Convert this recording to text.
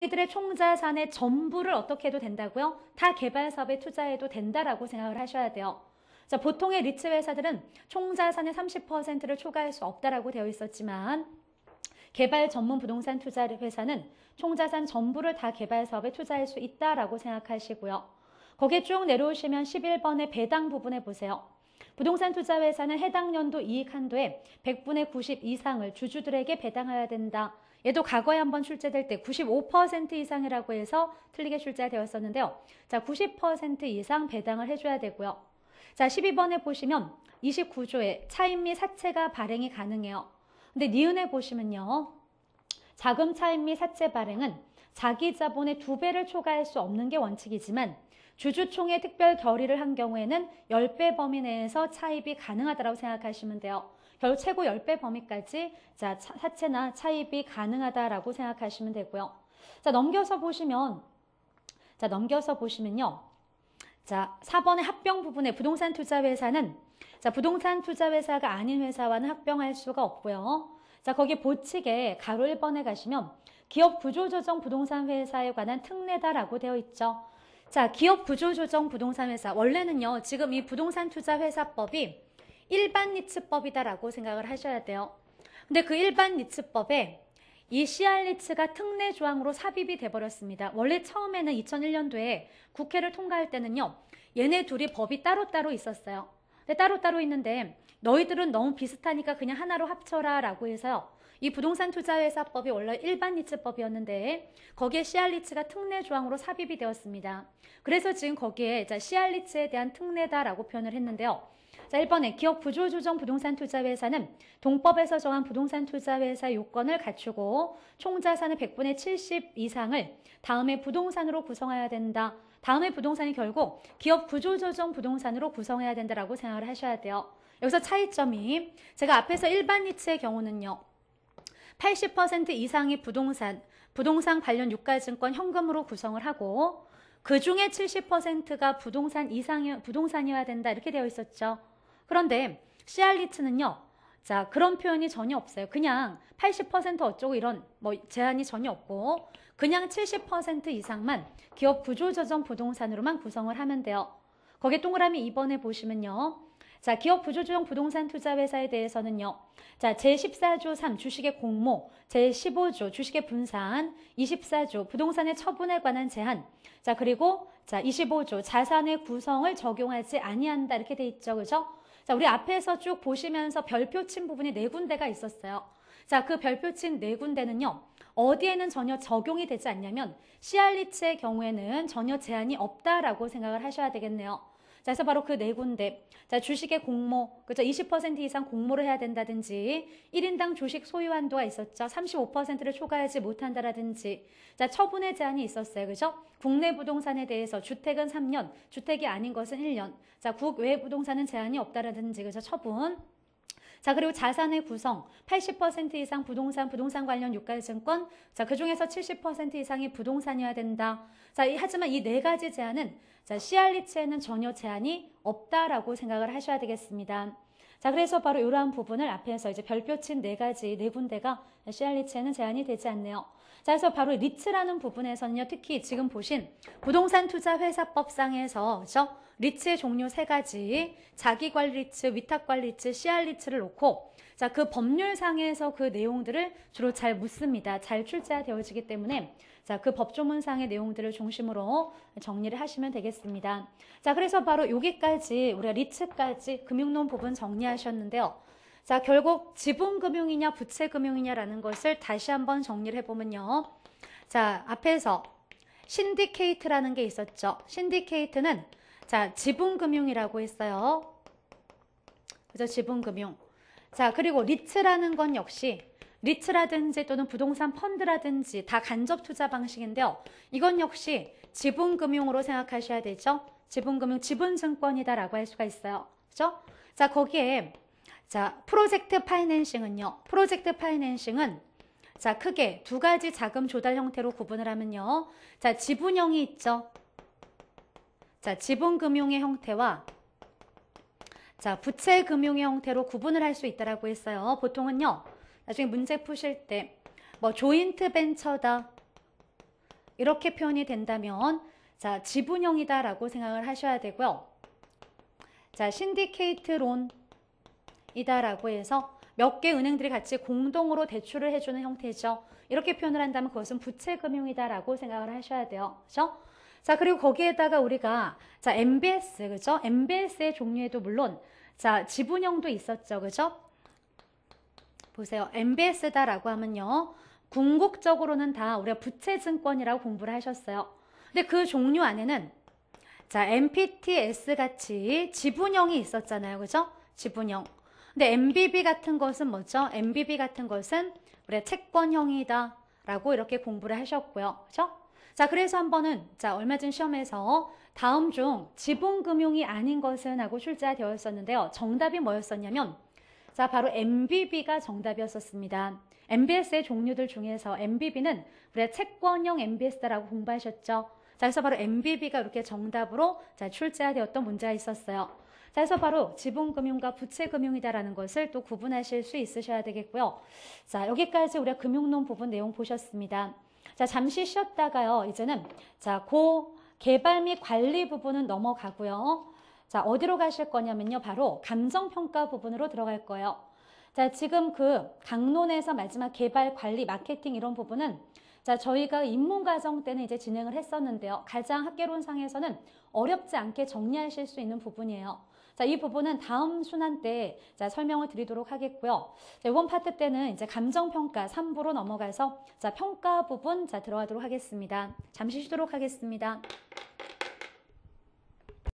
이들의 총자산의 전부를 어떻게 해도 된다고요? 다 개발 사업에 투자해도 된다라고 생각을 하셔야 돼요. 자, 보통의 리츠 회사들은 총자산의 30%를 초과할 수 없다라고 되어 있었지만 개발 전문 부동산 투자 회사는 총자산 전부를 다 개발 사업에 투자할 수 있다라고 생각하시고요. 거기에 쭉 내려오시면 11번의 배당 부분에 보세요. 부동산 투자 회사는 해당 연도 이익 한도의 100분의 90 이상을 주주들에게 배당해야 된다. 얘도 과거에 한번 출제될 때 95% 이상이라고 해서 틀리게 출제되었었는데요. 자, 90% 이상 배당을 해줘야 되고요. 자, 12번에 보시면 29조에 차입 및 사채가 발행이 가능해요. 근데 니은에 보시면요. 자금 차입 및 사채 발행은 자기 자본의 2배를 초과할 수 없는 게 원칙이지만 주주총회 특별 결의를 한 경우에는 10배 범위 내에서 차입이 가능하다고 생각하시면 돼요. 결국 최고 10배 범위까지 자, 사채나 차입이 가능하다라고 생각하시면 되고요. 자, 넘겨서 보시면요. 자, 4번의 합병 부분에 부동산 투자 회사는 자, 부동산 투자 회사가 아닌 회사와는 합병할 수가 없고요. 자, 거기 보칙에 가로 1번에 가시면 기업 구조조정 부동산 회사에 관한 특례다라고 되어 있죠. 자, 기업 구조조정 부동산 회사. 원래는요, 지금 이 부동산 투자 회사법이 일반 리츠법이다라고 생각을 하셔야 돼요. 근데 그 일반 리츠법에 이 CR리츠가 특례 조항으로 삽입이 돼버렸습니다. 원래 처음에는 2001년도에 국회를 통과할 때는요, 얘네 둘이 법이 따로따로 있었어요. 근데 따로따로 있는데 너희들은 너무 비슷하니까 그냥 하나로 합쳐라 라고 해서요. 이 부동산 투자회사법이 원래 일반 리츠법이었는데 거기에 CR리츠가 특례 조항으로 삽입이 되었습니다. 그래서 지금 거기에 CR리츠에 대한 특례다라고 표현을 했는데요. 자, 1번에 기업 구조조정 부동산 투자회사는 동법에서 정한 부동산 투자회사 요건을 갖추고 총자산의 100분의 70 이상을 다음에 부동산으로 구성해야 된다. 다음에 부동산이 결국 기업 구조조정 부동산으로 구성해야 된다라고 생각을 하셔야 돼요. 여기서 차이점이 제가 앞에서 일반 리츠의 경우는요. 80% 이상이 부동산 관련 유가증권 현금으로 구성을 하고 그 중에 70%가 부동산이어야 된다 이렇게 되어 있었죠. 그런데 CR리츠는요. 자, 그런 표현이 전혀 없어요. 그냥 80% 어쩌고 이런 제한이 전혀 없고 그냥 70% 이상만 기업 구조조정 부동산으로만 구성을 하면 돼요. 거기에 동그라미 2번에 보시면요. 자, 기업 구조조정 부동산 투자회사에 대해서는요. 자, 제14조 3 주식의 공모, 제15조 주식의 분산, 24조 부동산의 처분에 관한 제한, 자, 그리고 자, 25조 자산의 구성을 적용하지 아니한다 이렇게 돼 있죠. 그죠? 자, 우리 앞에서 쭉 보시면서 별표 친 부분이 4군데가 있었어요. 자, 그 별표 친 4군데는요. 어디에는 전혀 적용이 되지 않냐면 CR리츠의 경우에는 전혀 제한이 없다라고 생각을 하셔야 되겠네요. 자, 그래서 바로 그 4군데. 자, 주식의 공모, 그죠? 20% 이상 공모를 해야 된다든지, 1인당 주식 소유 한도가 있었죠. 35%를 초과하지 못한다라든지, 자, 처분의 제한이 있었어요. 그죠? 국내 부동산에 대해서 주택은 3년, 주택이 아닌 것은 1년. 자, 국외 부동산은 제한이 없다라든지, 그죠? 처분. 자, 그리고 자산의 구성 80% 이상 부동산 관련 유가증권, 자, 그 중에서 70% 이상이 부동산이어야 된다. 자, 하지만 이 4가지 제한은 자, CR리츠에는 전혀 제한이 없다라고 생각을 하셔야 되겠습니다. 자, 그래서 바로 이러한 부분을 앞에서 이제 별표 친 4군데가 CR리츠에는 제한이 되지 않네요. 자, 그래서 바로 리츠라는 부분에서는요, 특히 지금 보신 부동산 투자 회사법상에서, 그죠? 리츠의 종류 3가지, 자기관리츠, 위탁관리츠, CR리츠를 놓고, 자, 그 법률상에서 그 내용들을 주로 잘 묻습니다. 잘 출제되어지기 때문에, 자, 그 법조문상의 내용들을 중심으로 정리를 하시면 되겠습니다. 자, 그래서 바로 여기까지, 우리가 리츠까지 금융론 부분 정리하셨는데요. 자, 결국 지분금융이냐 부채금융이냐라는 것을 다시 한번 정리를 해보면요. 자, 앞에서 신디케이트라는 게 있었죠. 신디케이트는 자, 지분금융이라고 했어요. 그죠? 지분금융. 자, 그리고 리츠라는 건 역시 리츠라든지 또는 부동산 펀드라든지 다 간접 투자 방식인데요. 이건 역시 지분금융으로 생각하셔야 되죠. 지분금융, 지분증권이다라고 할 수가 있어요. 그죠? 자, 거기에 자, 프로젝트 파이낸싱은요. 프로젝트 파이낸싱은 자, 크게 2가지 자금 조달 형태로 구분을 하면요. 자, 지분형이 있죠. 자, 지분금융의 형태와 자, 부채금융의 형태로 구분을 할 수 있다라고 했어요. 보통은요. 나중에 문제 푸실 때 뭐 조인트 벤처다. 이렇게 표현이 된다면 자, 지분형이다라고 생각을 하셔야 되고요. 자, 신디케이트 론이다라고 해서 몇 개 은행들이 같이 공동으로 대출을 해주는 형태죠. 이렇게 표현을 한다면 그것은 부채금융이다라고 생각을 하셔야 돼요. 그죠? 자, 그리고 거기에다가 우리가 자, MBS, 그죠? MBS의 종류에도 물론 자, 지분형도 있었죠. 그죠? 보세요. MBS다라고 하면요. 궁극적으로는 다 우리가 부채증권이라고 공부를 하셨어요. 근데 그 종류 안에는 자, MPTS 같이 지분형이 있었잖아요. 그죠? 지분형. 근데 MBB 같은 것은 뭐죠? MBB 같은 것은 우리가 채권형이다 라고 이렇게 공부를 하셨고요. 그죠? 자, 그래서 한 번은 자, 얼마 전 시험에서 다음 중 지분금융이 아닌 것은 하고 출제가 되었었는데요. 정답이 뭐였었냐면 자, 바로 MBB가 정답이었었습니다. MBS의 종류들 중에서 MBB는 우리가 채권형 MBS다라고 공부하셨죠. 자, 그래서 바로 MBB가 이렇게 정답으로 자, 출제가 되었던 문제가 있었어요. 자, 그래서 바로 지분금융과 부채금융이다라는 것을 또 구분하실 수 있으셔야 되겠고요. 자, 여기까지 우리가 금융론 부분 내용 보셨습니다. 자, 잠시 쉬었다가요. 이제는 자, 개발 및 관리 부분은 넘어가고요. 자, 어디로 가실 거냐면요. 바로 감정평가 부분으로 들어갈 거예요. 자, 지금 그 강론에서 마지막 개발, 관리, 마케팅 이런 부분은 자, 저희가 입문과정 때는 이제 진행을 했었는데요. 가장 학개론상에서는 어렵지 않게 정리하실 수 있는 부분이에요. 자, 이 부분은 다음 순환 때 자, 설명을 드리도록 하겠고요. 자, 이번 파트 때는 이제 감정평가 3부로 넘어가서 자, 평가 부분 자, 들어가도록 하겠습니다. 잠시 쉬도록 하겠습니다.